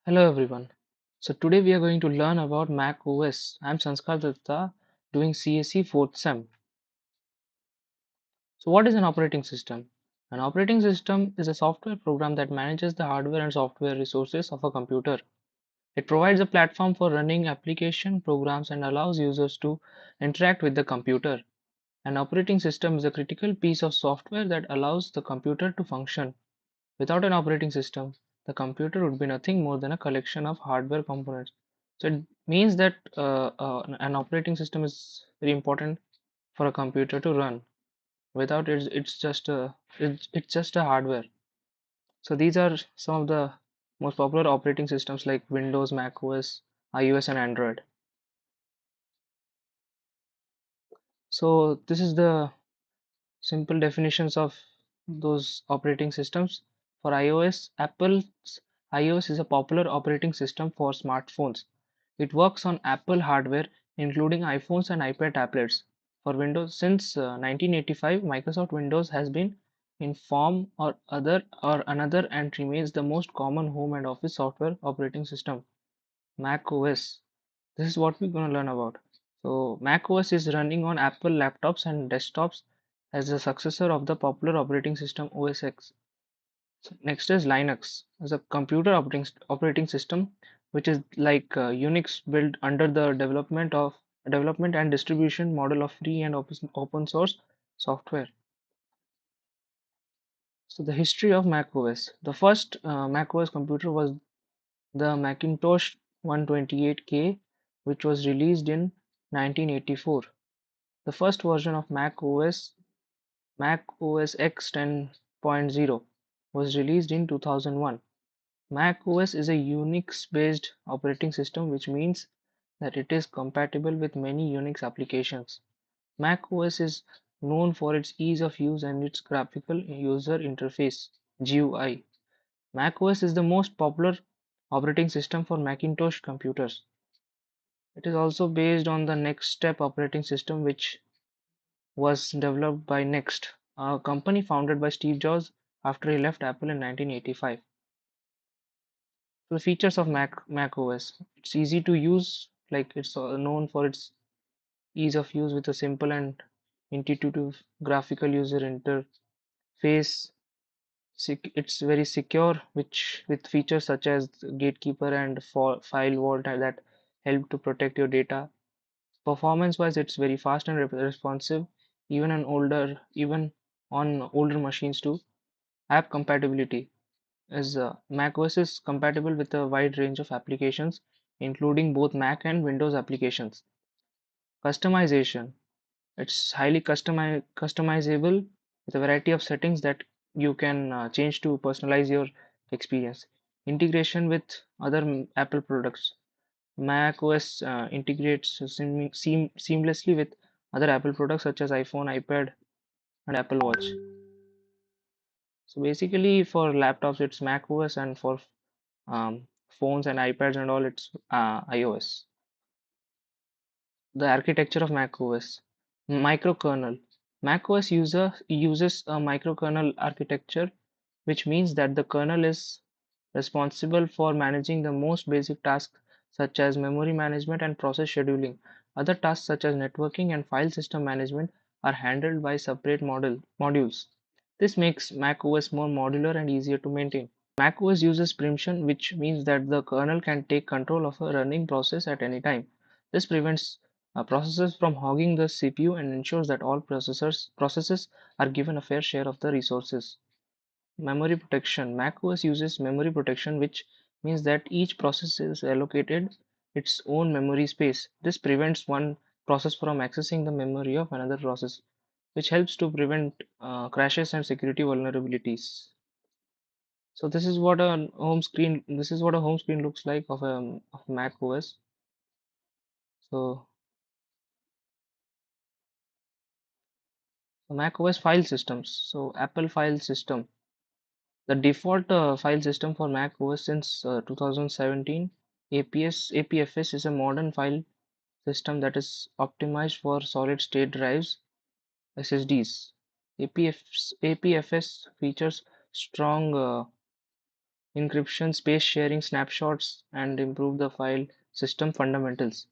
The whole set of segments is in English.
Hello everyone. So today we are going to learn about Mac OS. I'm Sanskar Datta doing CSE 4th SEM. So what is an operating system? An operating system is a software program that manages the hardware and software resources of a computer. It provides a platform for running application programs and allows users to interact with the computer. An operating system is a critical piece of software that allows the computer to function. Without an operating system, the computer would be nothing more than a collection of hardware components. So it means that an operating system is very important for a computer to run. Without it, it's just a hardware. So these are some of the most popular operating systems like Windows, Mac OS, iOS, and Android. So this is the simple definitions of those operating systems. For iOS, Apple's iOS is a popular operating system for smartphones. It works on Apple hardware, including iPhones and iPad tablets. For Windows, since 1985, Microsoft Windows has been in form or another and remains the most common home and office software operating system. Mac OS. This is what we're going to learn about. So Mac OS is running on Apple laptops and desktops as the successor of the popular operating system OS X. So next is Linux as a computer operating system, which is like Unix built under the development and distribution model of free and open source software. So the history of Mac OS. The first Mac OS computer was the Macintosh 128K, which was released in 1984. The first version of Mac OS X 10.0, was released in 2001. Mac OS is a Unix-based operating system, which means that it is compatible with many Unix applications. Mac OS is known for its ease of use and its graphical user interface (GUI). Mac OS is the most popular operating system for Macintosh computers. It is also based on the Next Step operating system, which was developed by Next, a company founded by Steve Jobs after he left Apple in 1985. So the features of Mac OS: it's easy to use, like it's known for its ease of use with a simple and intuitive graphical user interface. It's very secure, which with features such as Gatekeeper and File Vault that help to protect your data. Performance-wise, it's very fast and responsive, even on older machines too. App compatibility is macOS is compatible with a wide range of applications, including both Mac and Windows applications. Customization: it's highly customizable with a variety of settings that you can change to personalize your experience. Integration with other Apple products. Mac OS integrates seamlessly with other Apple products such as iPhone, iPad, and Apple Watch. So basically, for laptops, it's Mac OS, and for phones and iPads and all, it's iOS. The architecture of Mac OS. Microkernel. Mac OS uses a microkernel architecture, which means that the kernel is responsible for managing the most basic tasks such as memory management and process scheduling. Other tasks such as networking and file system management are handled by separate modules. This makes Mac OS more modular and easier to maintain. Mac OS uses preemption, which means that the kernel can take control of a running process at any time. This prevents processes from hogging the CPU and ensures that all processes are given a fair share of the resources. Memory protection. macOS uses memory protection, which means that each process is allocated its own memory space. This prevents one process from accessing the memory of another process, which helps to prevent crashes and security vulnerabilities. So this is what a home screen looks like of Mac OS. So Mac OS file systems. So Apple file system. The default file system for Mac OS since 2017, APFS is a modern file system that is optimized for solid state drives, SSDs. APFS features strong encryption, space sharing, snapshots, and improve the file system fundamentals.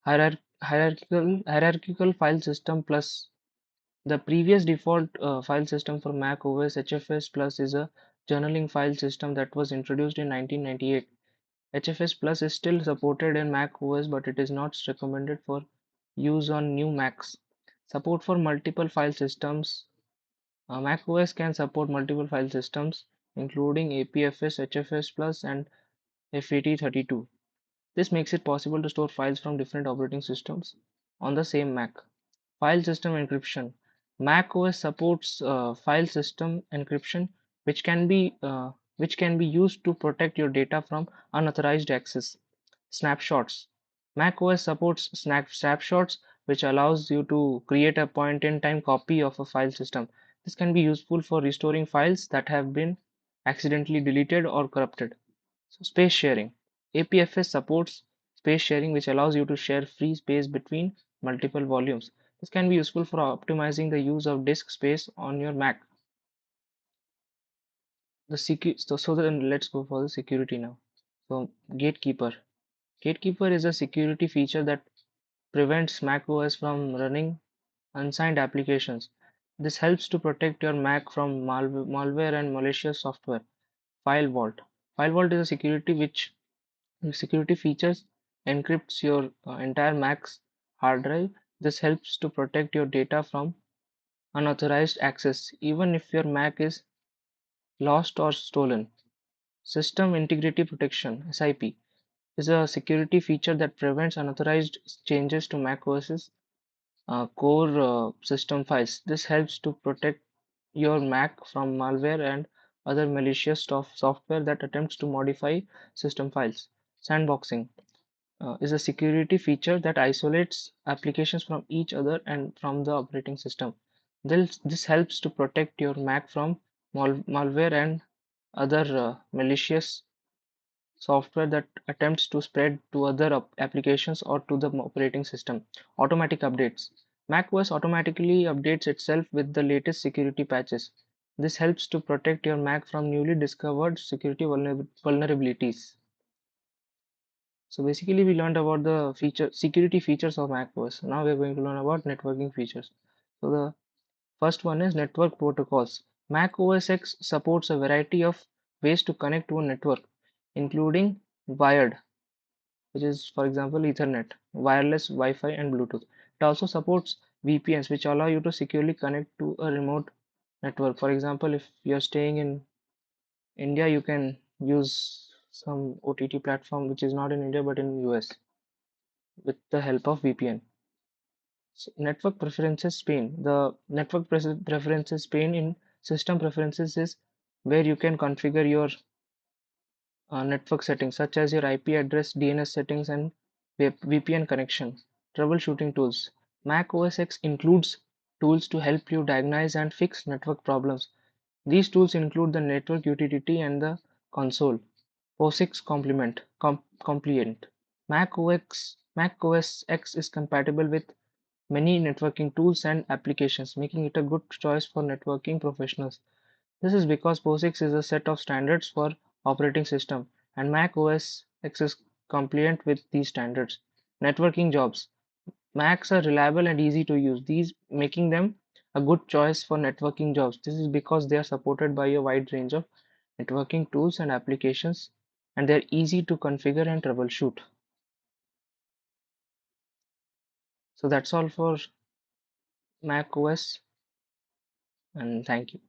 Hierarchical file system plus the previous default file system for Mac OS HFS Plus is a journaling file system that was introduced in 1998. HFS Plus is still supported in Mac OS, but it is not recommended for use on new Macs. Support for multiple file systems. Mac OS can support multiple file systems, including APFS, HFS Plus, and FAT32. This makes it possible to store files from different operating systems on the same Mac. File system encryption. Mac OS supports file system encryption, which can be uh, which can be used to protect your data from unauthorized access. Snapshots. Mac OS supports snapshots, which allows you to create a point-in-time copy of a file system. This can be useful for restoring files that have been accidentally deleted or corrupted. So space sharing. APFS supports space sharing, which allows you to share free space between multiple volumes. This can be useful for optimizing the use of disk space on your Mac. So then let's go for the security now. So Gatekeeper. Gatekeeper is a security feature that prevents macOS from running unsigned applications. This helps to protect your Mac from malware and malicious software. File Vault. File Vault is a security features encrypts your entire Mac's hard drive. This helps to protect your data from unauthorized access, even if your Mac is lost or stolen. System Integrity Protection (SIP) is a security feature that prevents unauthorized changes to macOS's core system files. This helps to protect your Mac from malware and other malicious software that attempts to modify system files. Sandboxing is a security feature that isolates applications from each other and from the operating system. This helps to protect your Mac from malware and other malicious software that attempts to spread to other applications or to the operating system. Automatic updates. macOS automatically updates itself with the latest security patches. This helps to protect your Mac from newly discovered security vulnerabilities. So basically we learned about the security features of macOS. Now we're going to learn about networking features. So the first one is network protocols. Mac OS X supports a variety of ways to connect to a network, including wired, which is for example Ethernet, wireless Wi-Fi and Bluetooth. It also supports VPNs, which allow you to securely connect to a remote network. For example, if you're staying in India, you can use some OTT platform which is not in India but in US with the help of VPN. So network preferences pane. The network preferences pane in system preferences is where you can configure your network settings such as your IP address, DNS settings, and VPN connection. Troubleshooting tools. Mac OS X includes tools to help you diagnose and fix network problems. These tools include the network utility and the console. POSIX compliant. Mac OS X is compatible with many networking tools and applications, making it a good choice for networking professionals. This is because POSIX is a set of standards for operating system, and Mac OS X is compliant with these standards. Networking jobs. Macs are reliable and easy to use, these making them a good choice for networking jobs. This is because they are supported by a wide range of networking tools and applications, and they're easy to configure and troubleshoot. So that's all for Mac OS, and thank you.